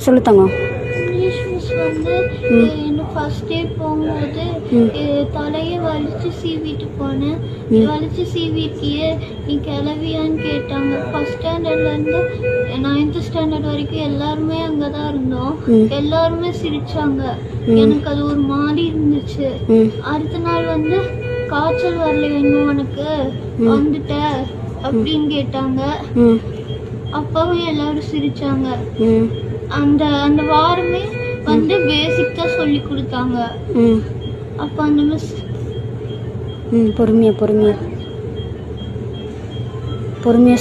சொல்லு தங்கம். English miss வந்து என்ன ஃபர்ஸ்ட் டே போகும்போது தலையை வலிச்சு சீவிட்டு போனேன். வலிச்சு சீவிட்டியே நீ கிளவியான்னு கேட்டாங்க. ஃபர்ஸ்ட் ஸ்டாண்டர்ட்லேருந்து 9th ஸ்டாண்டர்ட் வரைக்கும் எல்லாருமே அங்கே தான் இருந்தோம். எல்லாருமே சிரிச்சாங்க. எனக்கு அது ஒரு மாதிரி இருந்துச்சு. அடுத்த நாள் வந்து காய்ச்சல் வரல இன்னும் உனக்கு வந்துட்ட அப்படின்னு கேட்டாங்க. அப்பவும் எல்லாரும் சிரிச்சாங்க. அந்த அந்த வாரமே வந்து பேசிக்கா சொல்லி கொடுத்தாங்க. அப்ப அந்த மிஸ் பொறுமையா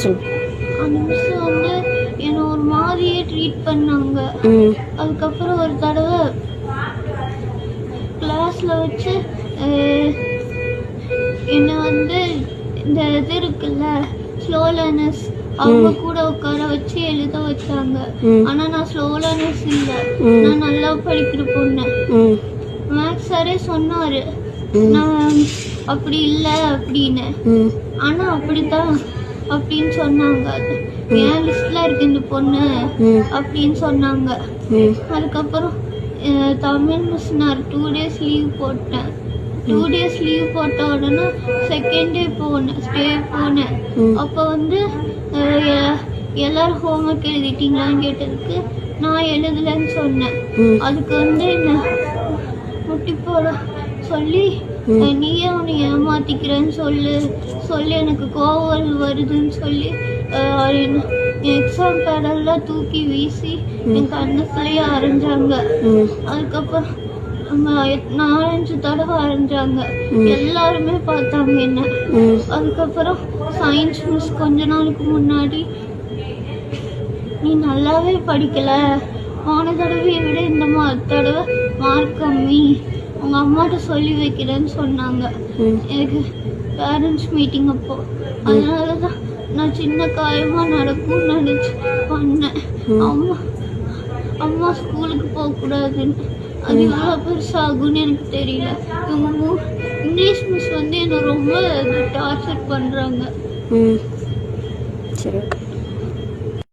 சொல்லு. அந்த மிஸ் வந்து என்ன ஒரு மாதிரியே ட்ரீட் பண்ணாங்க. அதுக்கப்புறம் ஒரு தடவை கிளாஸ்ல வச்சு என்ன வந்து இந்த இது இருக்குல்ல ஸ்லோ லேர்னர்ஸ் அவங்க கூட உட்கார வச்சு எழுத வச்சாங்க. ஆனா நான் ஸ்லோ லேர்னர்ஸ் இல்லை, நான் நல்லா படிக்கிற பொண்ணு. மேக்ஸ் சாரே சொன்னாரு நான் அப்படி இல்லை அப்படின்னு. ஆனா அப்படித்தான் அப்படின்னு சொன்னாங்க. என் லிஸ்ட்ல இருக்கு இந்த பொண்ணு அப்படின்னு சொன்னாங்க. அதுக்கப்புறம் தமிழ் மிஸ் நான் 2 days லீவ் போட்டேன். 2 days லீவ் போட்ட உடனே செகண்ட் டே போனேன். அப்போ வந்து எல்லாரும் ஹோம்ஒர்க் எழுதிட்டீங்களான்னு கேட்டதுக்கு நான் எழுதலைன்னு சொன்னேன். அதுக்கு வந்து என்ன முட்டி போட சொல்லி நீயே உன்னை ஏமாத்திக்கிறேன்னு சொல்லி எனக்கு கோவம் வருதுன்னு சொல்லி எக்ஸாம் பேடெல்லாம் தூக்கி வீசி என் கண்ணத்துலயே அரைஞ்சாங்க. அதுக்கப்புறம் 4-5 தடவை அரைஞ்சாங்க. எல்லாருமே பார்த்தாங்க என்ன. அதுக்கப்புறம் சயின்ஸ் மிஸ் கொஞ்ச நாளுக்கு முன்னாடி நீ நல்லாவே படிக்கல, போன தடவையை விட இந்த தடவை மார்க் கம்மி, உங்க அம்மாட்ட சொல்லி வைக்கிறேன்னு சொன்னாங்க எனக்கு பேரண்ட்ஸ் மீட்டிங் அப்போ. அதனாலதான் நான் சின்ன காயமா நடக்கும்னு நினைச்சு பண்ணேன். அம்மா ஸ்கூலுக்கு போகக்கூடாதுன்னு. அது இவ்வளோ பெருசாகும்னு எனக்கு தெரியல. இவங்க இங்கிலீஷ் மிஸ் வந்து என்னை ரொம்ப டார்ச்சர் பண்ணுறாங்க. சரி.